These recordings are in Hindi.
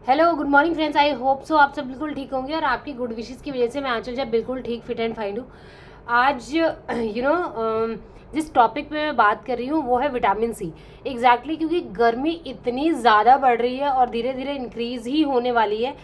Hello good morning friends, I hope so आप सब बिल्कुल ठीक होंगे और आपकी गुड विशेस की वजह से मैं आंचल जब बिल्कुल ठीक फिट एंड फाइन हूँ। आज जिस टॉपिक पे मैं बात कर रही हूँ वो है विटामिन सी। एग्जैक्टली क्योंकि गर्मी इतनी ज़्यादा बढ़ रही है और धीरे धीरे इंक्रीज ही होने वाली है।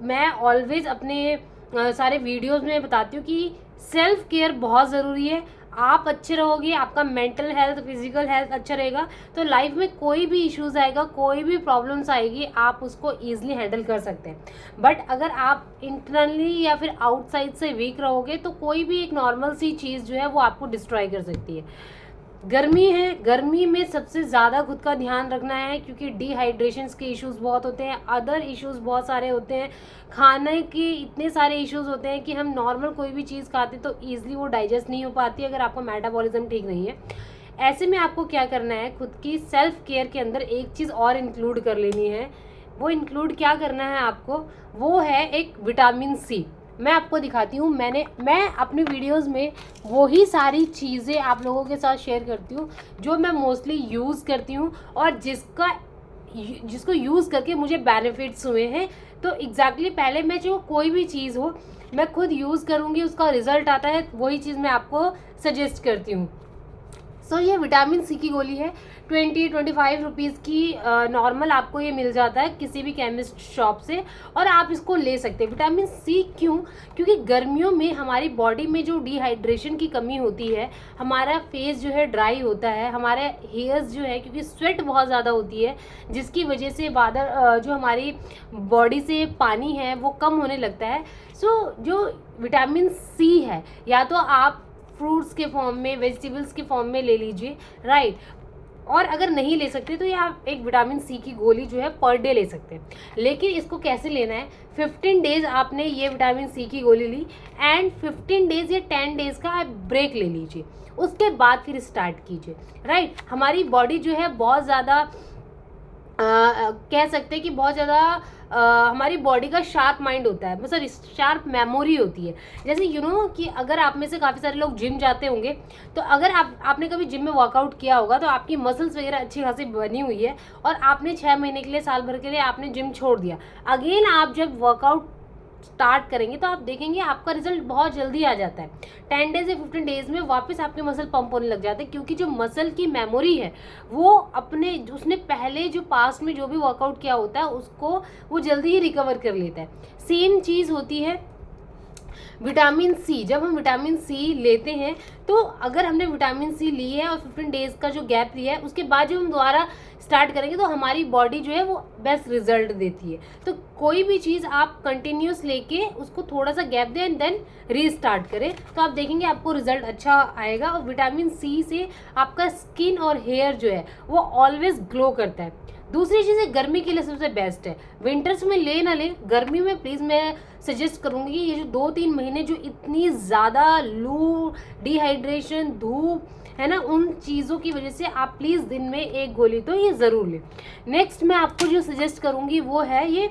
मैं ऑलवेज अपने सारे वीडियोज़ में बताती हूँ कि सेल्फ केयर बहुत ज़रूरी है। आप अच्छे रहोगे, आपका मेंटल हेल्थ फिजिकल हेल्थ अच्छा रहेगा तो लाइफ में कोई भी इश्यूज आएगा, कोई भी प्रॉब्लम्स आएगी, आप उसको ईजिली हैंडल कर सकते हैं। बट अगर आप इंटरनली या फिर आउटसाइड से वीक रहोगे तो कोई भी एक नॉर्मल सी चीज़ जो है वो आपको डिस्ट्रॉय कर सकती है। गर्मी है, गर्मी में सबसे ज़्यादा खुद का ध्यान रखना है क्योंकि डिहाइड्रेशंस के इश्यूज बहुत होते हैं, अदर इश्यूज बहुत सारे होते हैं, खाने के इतने सारे इश्यूज होते हैं कि हम नॉर्मल कोई भी चीज़ खाते तो ईजिली वो डाइजेस्ट नहीं हो पाती अगर आपका मेटाबॉलिज्म ठीक नहीं है। ऐसे में आपको क्या करना है, खुद की सेल्फ केयर के अंदर एक चीज़ और इंक्लूड कर लेनी है। वो इंक्लूड क्या करना है आपको, वो है एक विटामिन सी। मैं आपको दिखाती हूँ, मैं अपनी वीडियोस में वही सारी चीज़ें आप लोगों के साथ शेयर करती हूँ जो मैं मोस्टली यूज़ करती हूँ और जिसको यूज़ करके मुझे बेनिफिट्स हुए हैं। तो एग्जैक्टली पहले मैं जो कोई भी चीज़ हो मैं खुद यूज़ करूँगी, उसका रिजल्ट आता है, वही चीज़ मैं आपको सजेस्ट करती हूँ। ये विटामिन सी की गोली है, 25 रुपीज़ की नॉर्मल आपको ये मिल जाता है किसी भी केमिस्ट शॉप से और आप इसको ले सकते हैं। विटामिन सी क्यों? क्योंकि गर्मियों में हमारी बॉडी में जो डिहाइड्रेशन की कमी होती है, हमारा फेस जो है ड्राई होता है, हमारे हेयर्स जो है क्योंकि स्वेट बहुत ज़्यादा होती है जिसकी वजह से जो हमारी बॉडी से पानी है वो कम होने लगता है। जो विटामिन सी है या तो आप फ्रूट्स के फॉर्म में, वेजिटेबल्स के फॉर्म में ले लीजिए, राइट। और अगर नहीं ले सकते तो ये आप एक विटामिन सी की गोली जो है पर डे ले सकते हैं। लेकिन इसको कैसे लेना है, 15 डेज आपने ये विटामिन सी की गोली ली एंड 15 डेज या 10 डेज का आप ब्रेक ले लीजिए, उसके बाद फिर स्टार्ट कीजिए, राइट। हमारी बॉडी जो है बहुत ज़्यादा कह सकते हैं कि बहुत ज़्यादा हमारी बॉडी का शार्प माइंड होता है, मतलब शार्प मेमोरी होती है। जैसे कि अगर आप में से काफ़ी सारे लोग जिम जाते होंगे तो अगर आपने कभी जिम में वर्कआउट किया होगा तो आपकी मसल्स वगैरह अच्छी खासी बनी हुई है और आपने 6 महीने के लिए, साल भर के लिए आपने जिम छोड़ दिया। अगेन आप जब वर्कआउट स्टार्ट करेंगे तो आप देखेंगे आपका रिजल्ट बहुत जल्दी आ जाता है। 10 डेज या 15 डेज में वापस आपके मसल पंप होने लग जाते हैं क्योंकि जो मसल की मेमोरी है वो उसने पहले जो पास्ट में जो भी वर्कआउट किया होता है उसको वो जल्दी ही रिकवर कर लेता है। सेम चीज़ होती है विटामिन सी। जब हम विटामिन सी लेते हैं तो अगर हमने विटामिन सी ली है और 15 डेज का जो गैप लिया है उसके बाद जब हम दोबारा स्टार्ट करेंगे तो हमारी बॉडी जो है वो बेस्ट रिजल्ट देती है। तो कोई भी चीज़ आप कंटिन्यूस लेके उसको थोड़ा सा गैप दें एंड देन रीस्टार्ट करें तो आप देखेंगे आपको रिजल्ट अच्छा आएगा। और विटामिन सी से आपका स्किन और हेयर जो है वो ऑलवेज ग्लो करता है। दूसरी चीज़ है, गर्मी के लिए सबसे बेस्ट है। विंटर्स में ले ना ले, गर्मी में प्लीज़ मैं सजेस्ट करूँगी ये जो 2-3 महीने जो इतनी ज़्यादा लू, डिहाइड्रेशन, धूप है ना, उन चीज़ों की वजह से आप प्लीज़ दिन में एक गोली तो ये ज़रूर लें। नेक्स्ट मैं आपको जो सजेस्ट करूँगी वो है ये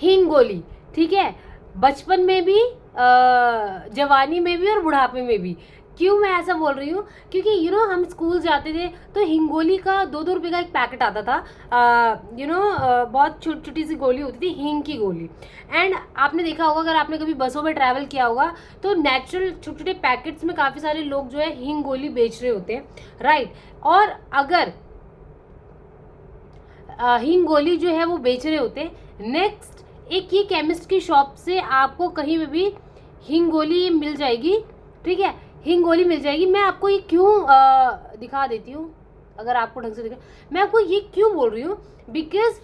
हींग गोली, ठीक है। बचपन में भी, जवानी में भी और बुढ़ापे में भी। क्यों मैं ऐसा बोल रही हूँ, क्योंकि हम स्कूल जाते थे तो हिंगोली का 2-2 रुपये का एक पैकेट आता था। बहुत छोटी छोटी सी गोली होती थी, हींग की गोली। एंड आपने देखा होगा, अगर आपने कभी बसों में ट्रैवल किया होगा तो नेचुरल छोटे छोटे पैकेट्स में काफ़ी सारे लोग जो है हींग गोली बेच रहे होते हैं, राइट। और अगर हींग गोली जो है वो बेच रहे होते हैं, नेक्स्ट एक ये केमिस्ट की शॉप से आपको कहीं पे भी हींग गोली मिल जाएगी, ठीक है। हींग गोली मिल जाएगी। मैं आपको ये क्यों दिखा देती हूँ, अगर आपको ढंग से दिखा, मैं आपको ये क्यों बोल रही हूँ, बिकॉज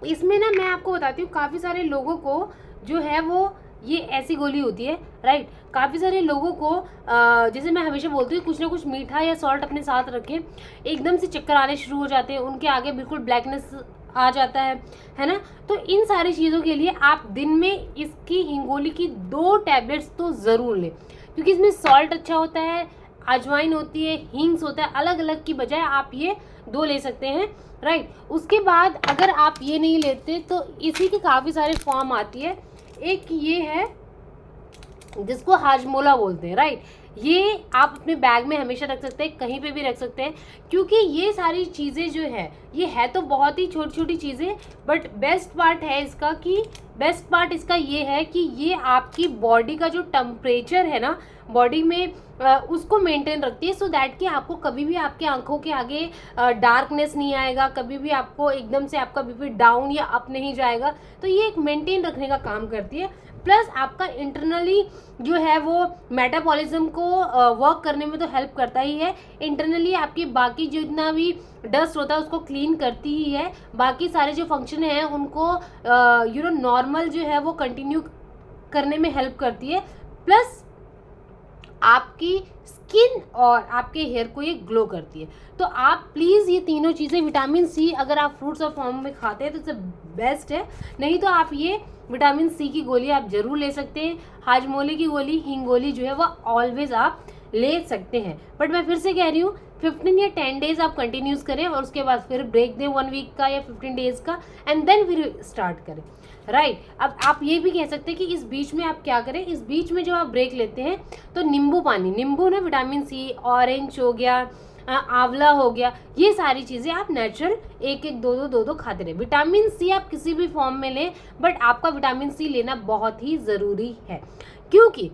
इसमें ना मैं आपको बताती हूँ काफ़ी सारे लोगों को जो है वो ये ऐसी गोली होती है, राइट। काफ़ी सारे लोगों को जैसे मैं हमेशा बोलती हूँ कुछ ना कुछ मीठा या सॉल्ट अपने साथ रखें, एकदम से चक्कर आने शुरू हो जाते हैं, उनके आगे बिल्कुल ब्लैकनेस आ जाता है ना। तो इन सारी चीज़ों के लिए आप दिन में इसकी हिंगोली की 2 टैबलेट्स तो ज़रूर लें क्योंकि इसमें सॉल्ट अच्छा होता है, अजवाइन होती है, हींग्स होता है, अलग अलग की बजाय आप ये 2 ले सकते हैं, राइट। उसके बाद अगर आप ये नहीं लेते तो इसी की काफ़ी सारे फॉर्म आती है। एक ये है जिसको हाजमोला बोलते हैं, राइट। ये आप अपने बैग में हमेशा रख सकते हैं, कहीं पे भी रख सकते हैं, क्योंकि ये सारी चीज़ें जो है ये है तो बहुत ही छोटी छोटी चीज़ें, बट बेस्ट पार्ट इसका ये है कि ये आपकी बॉडी का जो टेम्परेचर है ना बॉडी में उसको मेंटेन रखती है, सो दैट कि आपको कभी भी आपके आंखों के आगे डार्कनेस नहीं आएगा, कभी भी आपको एकदम से आपका बीपी डाउन या अप नहीं जाएगा। तो ये एक मेंटेन रखने का काम करती है। प्लस आपका इंटरनली जो है वो मेटाबॉलिज्म को वर्क करने में तो हेल्प करता ही है, इंटरनली आपकी बाकी जितना भी डस्ट होता है उसको क्लीन करती ही है, बाकी सारे जो फंक्शन हैं उनको नॉर्मल जो है वो कंटिन्यू करने में हेल्प करती है। प्लस आपकी स्किन और आपके हेयर को ये ग्लो करती है। तो आप प्लीज़ ये तीनों चीज़ें, विटामिन सी अगर आप फ्रूट्स और फॉर्म में खाते हैं तो इससे बेस्ट है, नहीं तो आप ये विटामिन सी की गोली आप ज़रूर ले सकते हैं। हाजमोले की गोली, हींग गोली जो है वो ऑलवेज आप ले सकते हैं। बट मैं फिर से कह रही हूँ 15 या 10 डेज आप कंटिन्यूस करें और उसके बाद फिर ब्रेक दें 1 वीक का या 15 डेज का, एंड देन फिर स्टार्ट करें। राइट अब आप ये भी कह सकते हैं कि इस बीच में आप क्या करें, इस बीच में जब आप ब्रेक लेते हैं तो नींबू पानी, नींबू ना विटामिन सी, ऑरेंज हो गया, आंवला हो गया, ये सारी चीज़ें आप नेचुरल एक एक दो दो खाते रहे। विटामिन सी आप किसी भी फॉर्म में लें, बट आपका विटामिन सी लेना बहुत ही ज़रूरी है, क्योंकि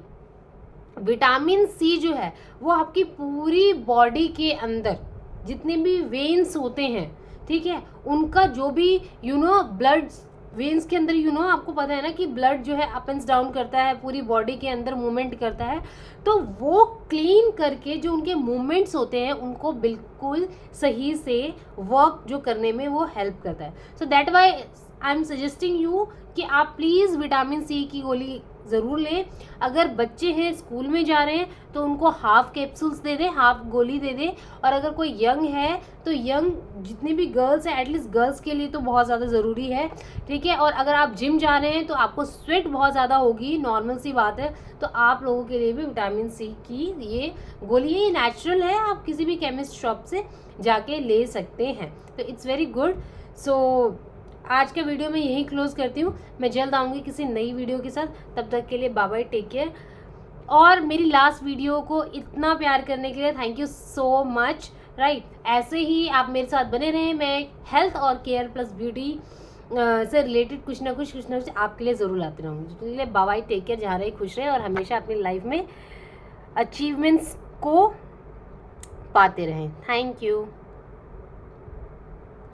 विटामिन सी जो है वो आपकी पूरी बॉडी के अंदर जितने भी वेन्स होते हैं, ठीक है, उनका जो भी ब्लड वेन्स के अंदर आपको पता है ना कि ब्लड जो है अप एंड डाउन करता है, पूरी बॉडी के अंदर मूवमेंट करता है, तो वो क्लीन करके जो उनके मूवमेंट्स होते हैं उनको बिल्कुल सही से वर्क जो करने में वो हेल्प करता है। So that why I am suggesting you कि आप प्लीज़ विटामिन सी की गोली ज़रूर लें। अगर बच्चे हैं स्कूल में जा रहे हैं तो उनको हाफ कैप्सूल्स दे दें, हाफ गोली दे दें, और अगर कोई यंग है तो यंग जितनी भी गर्ल्स हैं, एटलीस्ट गर्ल्स के लिए तो बहुत ज़्यादा ज़रूरी है, ठीक है। और अगर आप जिम जा रहे हैं तो आपको स्वेट बहुत ज़्यादा होगी, नॉर्मल सी बात है, तो आप लोगों के लिए भी विटामिन सी की ये गोली है, ये नेचुरल है, आप किसी भी केमिस्ट शॉप से जाके ले सकते हैं, तो इट्स वेरी गुड। सो आज के वीडियो में यही क्लोज करती हूँ, मैं जल्द आऊँगी किसी नई वीडियो के साथ, तब तक के लिए बाय बाय, टेक केयर। और मेरी लास्ट वीडियो को इतना प्यार करने के लिए thank you so much. Right ऐसे ही आप मेरे साथ बने रहें, मैं हेल्थ और केयर प्लस ब्यूटी से रिलेटेड कुछ ना कुछ आपके लिए ज़रूर लाते रहूँगी। तो लिए बाय बाय, टेक केयर, जहाँ रहे खुश रहे और हमेशा अपनी लाइफ में अचीवमेंट्स को पाते रहें। Thank you.